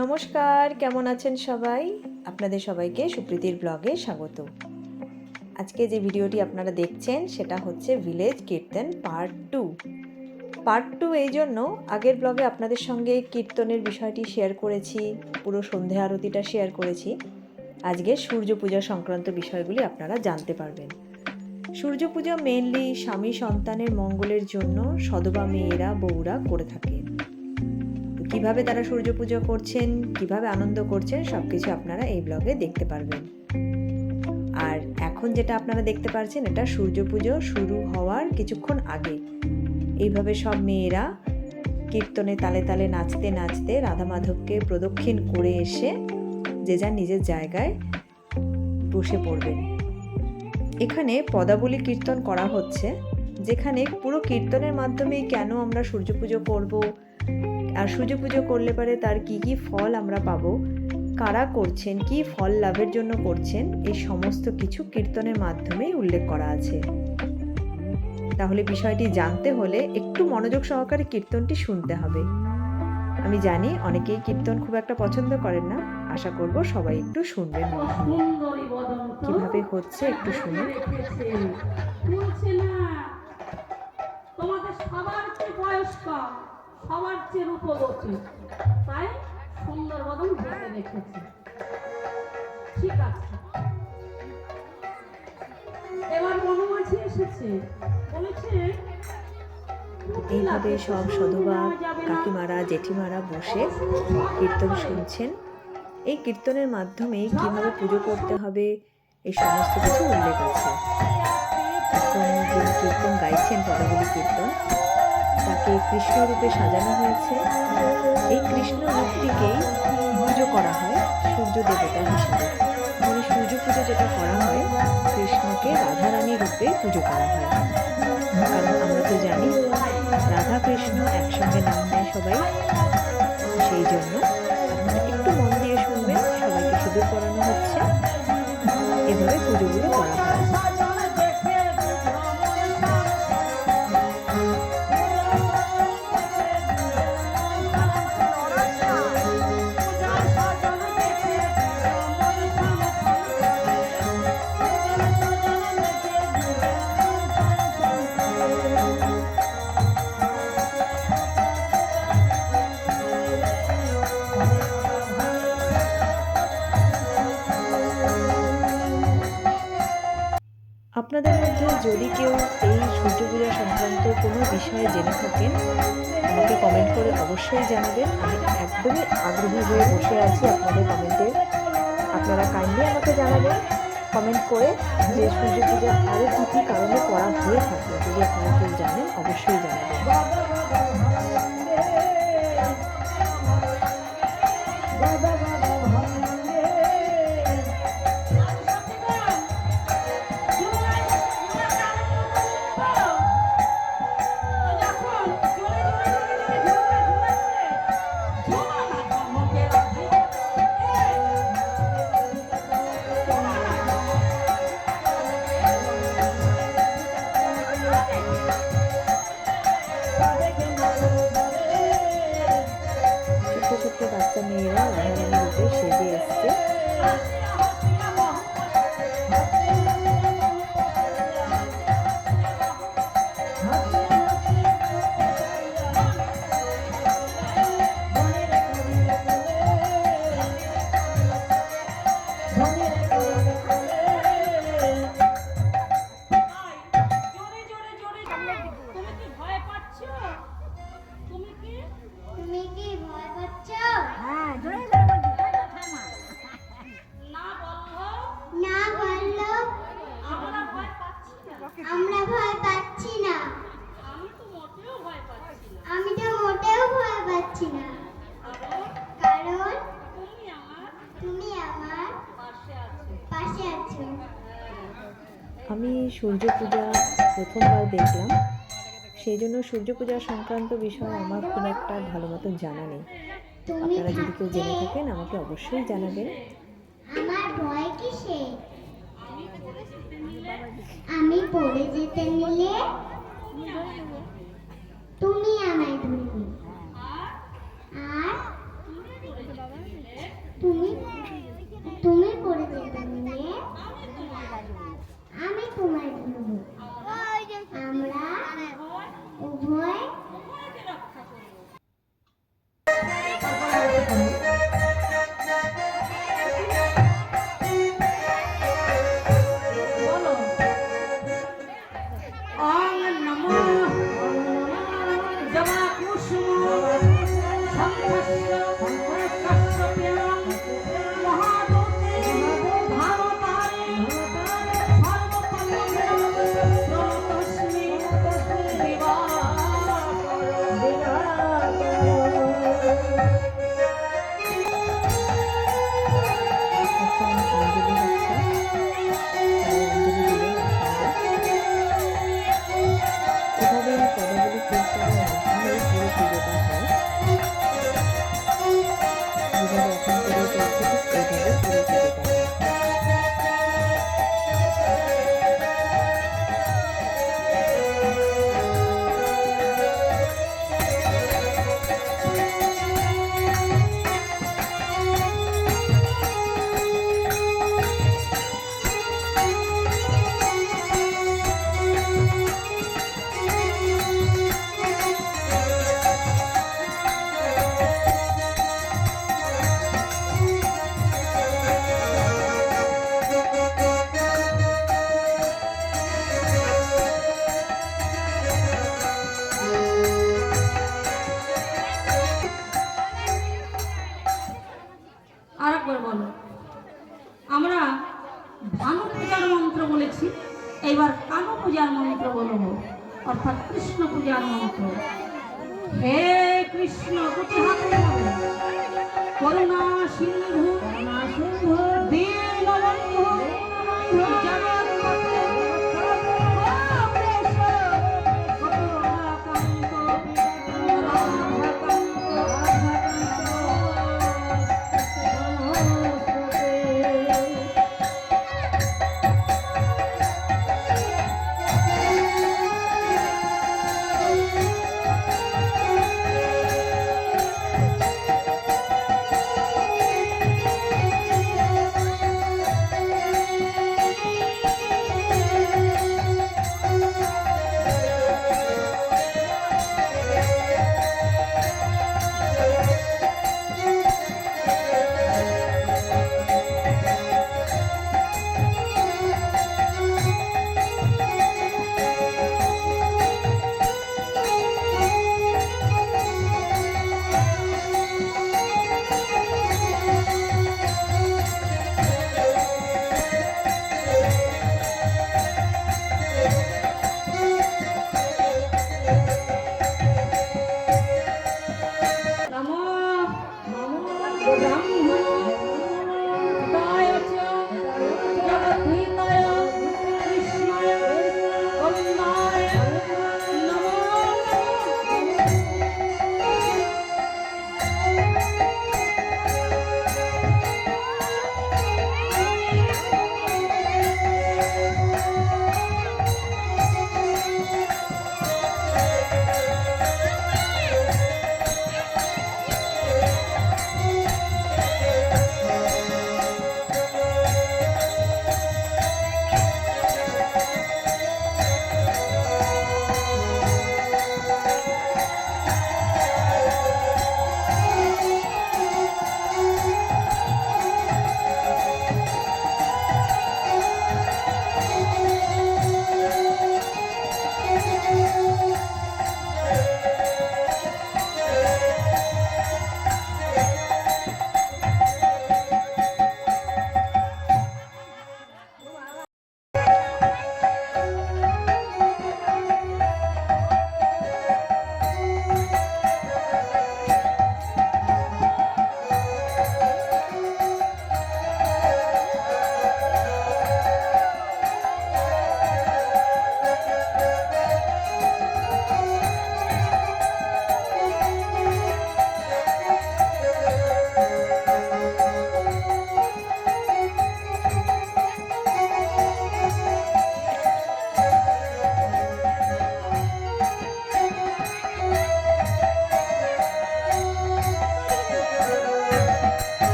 নমস্কার, কেমন আছেন সবাই? আপনাদের সবাইকে সুপ্রীতির ব্লগে স্বাগত। আজকে যে ভিডিওটি আপনারা দেখছেন সেটা হচ্ছে ভিলেজ কীর্তন পার্ট টু। এই জন্য আগের ব্লগে আপনাদের সঙ্গে কীর্তনের বিষয়টি শেয়ার করেছি, পুরো সন্ধে আরতিটা শেয়ার করেছি। আজকে সূর্য পূজা সংক্রান্ত বিষয়গুলি আপনারা জানতে পারবেন। সূর্য পূজা মেইনলি স্বামী সন্তানের মঙ্গলের জন্য সধবা মেয়েরা বউরা করে থাকেন। কিভাবে তারা সূর্য পুজো করছেন, কিভাবে আনন্দ করছেন, সবকিছু আপনারা এই ব্লগে দেখতে পারবেন। আর এখন যেটা আপনারা দেখতে পাচ্ছেন এটা সূর্য পুজো শুরু হওয়ার কিছুক্ষণ আগে এইভাবে সব মেয়েরা কীর্তনে তালে তালে নাচতে নাচতে রাধা মাধবকে প্রদক্ষিণ করে এসে যে যার নিজের জায়গায় বসে পড়বেন। এখানে পদাবলী কীর্তন করা হচ্ছে, যেখানে পুরো কীর্তনের মাধ্যমেই কেন আমরা সূর্য পুজো করব, আর সূর্য পুজো করলে পারে তার কি কি ফল আমরা পাবো, কারা করছেন, কি ফল লাভের জন্য করছেন, এই সমস্ত কিছু কীর্তনের মাধ্যমেই উল্লেখ করা আছে। তাহলে বিষয়টি জানতে হলে একটু মনোযোগ সহকারে কীর্তনটি শুনতে হবে। আমি জানি অনেকেই কীর্তন খুব একটা পছন্দ করেন না, আশা করব সবাই একটু শুনবেন। কিভাবে হচ্ছে একটু শুনুন। তোমাদের সবার চেয়ে বয়স কম, সবার চেয়ে রূপবতী, তাই সুন্দর বদন বেঁধে রেখেছে। ঠিক আছে, এবার বনমাঝি এসেছে, বলেছে এইভাবে সব সধবা কাকিমারা জেঠিমারা বসে কীর্তন শুনছেন। এই কীর্তনের মাধ্যমে কিভাবে পুজো করতে হবে এই সমস্ত কিছু উল্লেখ আছে। এখন যে কীর্তন গাইছেন পদাবলী কীর্তন, তাকে কৃষ্ণ রূপে সাজানো হয়েছে। এই কৃষ্ণ রূপটিকেই পুজো করা হয় সূর্য দেবতা হিসাবে। মানে সূর্য পুজো যেটা করা হয়, কৃষ্ণকে রাধারানী রূপে পুজো করা হয়। কারণ আমরা তো জানি রাধা কৃষ্ণ একসঙ্গে নাম নেয় সবাই, সেই জন্য আপনারা একটু মন দিয়ে শুনবেন। সবাইকে সিঁদুর পরানো হচ্ছে, এভাবে পুজোগুলো করা হয়। আপনাদের মধ্যে যদি কেউ এই সূর্য পূজা সংক্রান্ত কোনো বিষয়ে জেনে থাকেন, আমাকে কমেন্ট করে অবশ্যই জানাবেন। আমি একদমই আগ্রহী হয়ে বসে আছি আপনাদের কমেন্টে। আপনারা কাইন্ডলি আমাকে জানাবেন কমেন্ট করে যে সূর্য পূজা আরও কী কী কারণে করা হয়ে থাকে। যদি আপনারা কেউ জানেন অবশ্যই জানাবেন। ছোট্ট বাচ্চা মেয়েরা রাধারানী রূপে সেজে এসছে। আমরা ভয় পাচ্ছি না। আমি তো মোটেও ভয় পাচ্ছি না। আমি তো মোটেও ভয় পাচ্ছি না, কারণ তুমি আমার পাশে আছো। আমি সূর্য পূজা প্রথমবার দেখলাম, সেই জন্য সূর্য পূজা সংক্রান্ত বিষয়ে আমার খুব একটা ভালো মতন জানা নেই। আপনারা যদি কেউ জেনে থাকেন আমাকে অবশ্যই জানাবেন। আমার ভয় কিসে? আমি পড়ে যেতে নিলে তুমি আমায় ধরবে, আর তুমি তুমি পড়ে যেতে নিলে আমি তোমায় ভুলবো। আমরা উভয় রক্ষা করবো। বলো ওম নমো জবা কুসুম শঙ্খস্য কাশ্যপ্যাম মহাদূতে ভারতারে সর্বপল্লবেন প্রণতস্মি এখন অঞ্জলি হচ্ছে, অঞ্জলি দিলে এভাবে এই পদগুলি কীর্তনের মাধ্যমে পুরো পুজোটা হয়। যেভাবে এখন পুজো চলছে ঠিক এইভাবে পুরো পুজোটা হয়। আরেকবার বলো। আমরা ভানু পূজার মন্ত্র বলেছি, এবার কানু পূজার মন্ত্র বলবো, অর্থাৎ কৃষ্ণ পূজার মন্ত্র। হে কৃষ্ণ দুটি হাতে বলো, করুণা সিন্ধু দীনবন্ধু জগৎপতে গোপেশ গোপীকান্ত রাধাকান্ত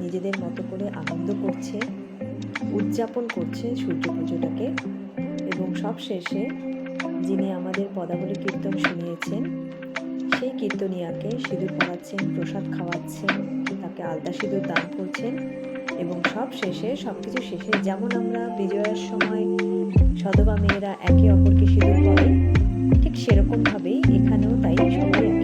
নিজেদের মতো করে আনন্দ করছে, উদযাপন করছে সূর্য পুজোটাকে। এবং সব শেষে যিনি আমাদের পদাবলী কীর্তন শুনিয়েছেন সেই কীর্তনিয়াকে সিঁদুর পরাচ্ছেন, প্রসাদ খাওয়াচ্ছেন, তাকে আলতা সিঁদুর দান করছেন। এবং সব শেষে, সব কিছু শেষে যেমন আমরা বিজয়ার সময় সধবা মেয়েরা একে অপরকে সিঁদুর পরে, ঠিক সেরকমভাবেই এখানেও তাই সবাই